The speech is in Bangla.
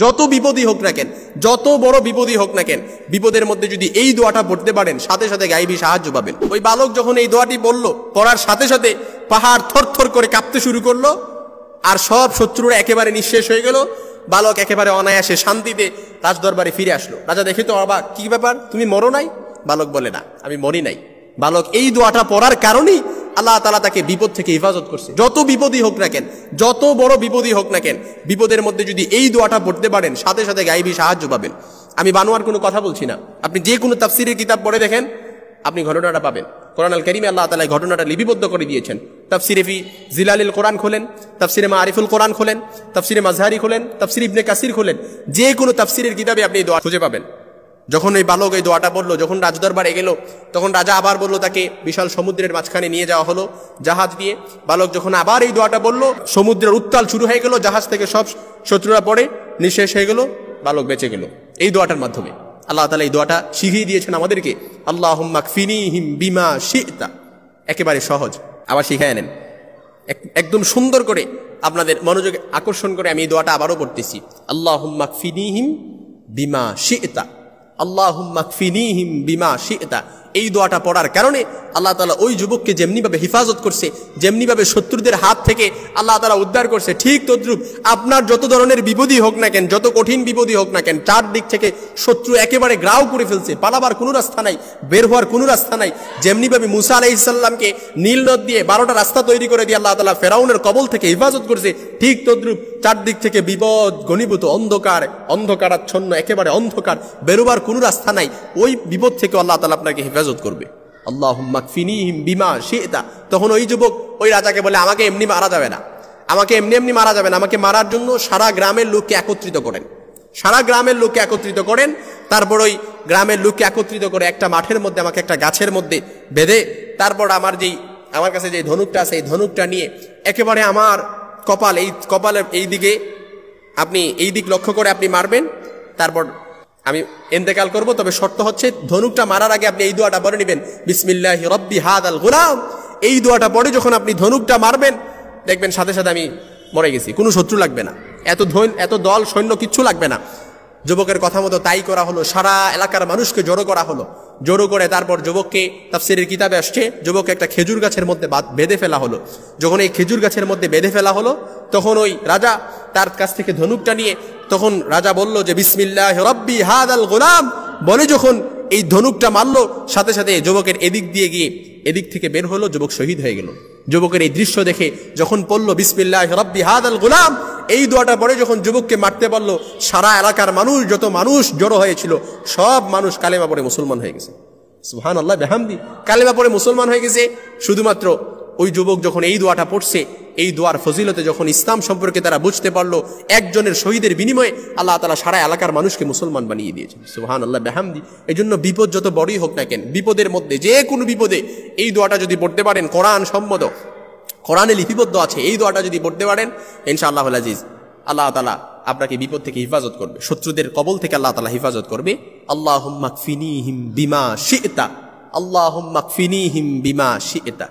যত বিপদই হোক না কেন, যত বড় বিপদই হোক না কেন, বিপদের মধ্যে যদি এই দোয়াটা পড়তে পারেন সাথে সাথে গায়েবী সাহায্য পাবেন। ওই বালক যখন এই দোয়াটি বলল, পড়ার সাথে সাথে পাহাড় থরথর করে কাঁপতে শুরু করলো, আর সব শত্রুরা একেবারে নিঃশেষ হয়ে গেল। বালক একেবারে অনায়াসে শান্তিতে রাজদরবারে ফিরে আসলো। রাজা দেখে তো অবাক, কি ব্যাপার, তুমি মরো নাই? বালক বলে, না, আমি মরি নাই। বালক এই দোয়াটা পড়ার কারণেই আল্লাহ তাআলা তাকে বিপদ থেকে হেফাজত করছে। যত বিপদই হোক না কেন, যত বড় বিপদই হোক না কেন, বিপদের মধ্যে যদি এই দোয়াটা পড়তে পারেন সাথে সাথে গায়েবী সাহায্য পাবেন। আমি বানোয়ার কোনো কথা বলছি না, আপনি যে কোনো তাফসিরের কিতাব পড়ে দেখেন, আপনি ঘটনাটা পাবেন। কোরআন আল কারীমে আল্লাহ তাআলা ঘটনাটা লিপিবদ্ধ করে দিয়েছেন। তাফসিরে ফি জিলালিল কোরআন খোলেন, তাফসিরে মাআরিফুল কোরআন খোলেন, তাফসিরে মাজহারি খোলেন, তাফসির ইবনে কাসির খোলেন, যে কোনো তাফসিরের কিতাবে আপনি এই দোয়া খুঁজে পাবেন। যখন এই বালক এই দোয়াটা বলল, যখন রাজদরবারে গেল, তখন রাজা আবার বলল, তাকে বিশাল সমুদ্রের মাঝখানে নিয়ে যাওয়া হলো জাহাজ দিয়ে। বালক যখন আবার এই দোয়াটা বলল, সমুদ্রের উত্তাল শুরু হয়ে গেল, জাহাজ থেকে সব শত্রুরা পড়ে নিঃশেষ হয়ে গেল, বালক বেঁচে গেল এই দোয়াটার মাধ্যমে। আল্লাহ তাআলা এই দোয়াটা শিখিয়ে দিয়েছেন আমাদেরকে, আল্লাহুম্মা কফিনিহিম বিমা শি'তা। একেবারে সহজ, আবার শিখায় নেন একদম সুন্দর করে, আপনাদের মনোযোগ আকর্ষণ করে আমি এই দোয়াটা আবারও পড়তেছি। আল্লাহুম্মা কফিনিহিম বিমা শি'তা, আল্লাহুম্মা কফিনিহিম বিমা শি'তা। এই দোয়াটা পড়ার কারণে আল্লাহ তাআলা ওই যুবককে যেমনিভাবে হেফাজত করছে, যেমনিভাবে শত্রুদের হাত থেকে আল্লাহ তাআলা উদ্ধার করছে, ঠিক তদ্রুপ আপনার যত ধরনের বিপদই হোক না কেন, যত কঠিন বিপদই হোক না কেন, চারদিক থেকে শত্রু একেবারে গ্রাও করে ফেলছে, পালাবার কোনো রাস্তা নাই, বের হওয়ার কোনো রাস্তা নাই। যেমনিভাবে মুসা আলাইহিস সালামকে নীল নদ দিয়ে 12টা রাস্তা তৈরি করে দিয়ে আল্লাহ তাআলা ফেরাউনের কবল থেকে হেফাজত করছে, ঠিক তদ্রুপ চারদিক থেকে বিপদ ঘনীভূত অন্ধকার, অন্ধকারাচ্ছন্ন একেবারে অন্ধকার, বেরোবার কোনো রাস্তা নাই, ওই বিপদ থেকে আল্লাহ তাআলা আপনাকে হেফাজত করবে। আল্লাহুম্মা কফিনিহিম বিমা শি'তা। তখন ওই যুবক ওই রাজাকে বলে, আমাকে এমনি মারা যাবে না, আমাকে এমনি এমনি মারা যাবে না, আমাকে মারার জন্য সারা গ্রামের লোককে একত্রিত করেন, সারা গ্রামের লোককে একত্রিত করেন। তারপর ওই গ্রামের লোককে একত্রিত করে একটা মাঠের মধ্যে, আমাকে একটা গাছের মধ্যে বেঁধে, তারপর আমার কাছে যে ধনুকটা আছে, এই ধনুকটা নিয়ে একেবারে আমার কপালের এই দিকে, আপনি এই দিক লক্ষ্য করে আপনি মারবেন, তারপর আমি ইন্তেকাল করব। তবে শর্ত হচ্ছে, ধনুকটা মারার আগে আপনি এই দোয়াটা পড়ে নেবেন, বিসমিল্লাহি রব্বি হাদাল গুলাম। এই দোয়াটা পড়ে যখন আপনি ধনুকটা মারবেন, দেখবেন সাথে সাথে আমি মরে গেছি, কোনো শত্রু লাগবে না, এত দল সৈন্য কিচ্ছু লাগবে না। যুবকের কথা মতো তাই করা হলো, সারা এলাকার মানুষকে জড়ো করা হলো। জড়ো করে তারপর যুবককে, তাফসীরের কিতাবে আসছে, যুবককে একটা খেজুর গাছের মধ্যে বেঁধে ফেলা হলো। যখন এই খেজুর গাছের মধ্যে বেঁধে ফেলা হলো, তখন ওই রাজা তার কাছ থেকে ধনুকটা নিয়ে, তখন রাজা বলল যে বিসমিল্লাহি রব্বি হাদাল গুলাম বলে যখন এই ধনুকটা মারলো, সাথে সাথে যুবকের এদিক দিয়ে গিয়ে এদিক থেকে বের হলো, যুবক শহীদ হয়ে গেল। যুবকের এই দৃশ্য দেখে যখন পড়লো বিসমিল্লাহি রব্বি হাদাল গুলাম, এই দোয়াটা পড়ে যখন যুবককে মারতে পারলো, সারা এলাকার মানুষ, যত মানুষ জড়ো হয়েছিল, সব মানুষ কালেমা পড়ে মুসলমান হয়ে গেছে। সুবহানাল্লাহ বিহামদি, কালেমা পড়ে মুসলমান হয়ে গেছে। শুধুমাত্র ওই যুবক যখন এই দোয়াটা পড়ছে, এই দোয়ার ফজিলতে যখন ইসলাম সম্পর্কে তারা বুঝতে পারলো, একজনের শহীদের বিনিময়ে আল্লাহ তাআলা সারা এলাকার মানুষকে মুসলমান বানিয়ে দিয়েছেন। সুবহানাল্লাহ বিহামদি। এই জন্য বিপদ যত বড়ই হোক না কেন, বিপদের মধ্যে, যে কোনো বিপদে এই দোয়াটা যদি পড়তে পারেন, কোরআন সম্মত, কোরআনে লিপিবদ্ধ আছে, এই দোয়াটা যদি পড়তে পারেন, ইনশাআল্লাহুল আজিজ আল্লাহ তাআলা আপনাকে বিপদ থেকে হেফাজত করবে, শত্রুদের কবল থেকে আল্লাহ তাআলা হেফাজত করবে। আল্লাহুম্মা কফিনিহিম বিমা শি'তা, আল্লাহুম্মা কফিনিহিম বিমা শি'তা।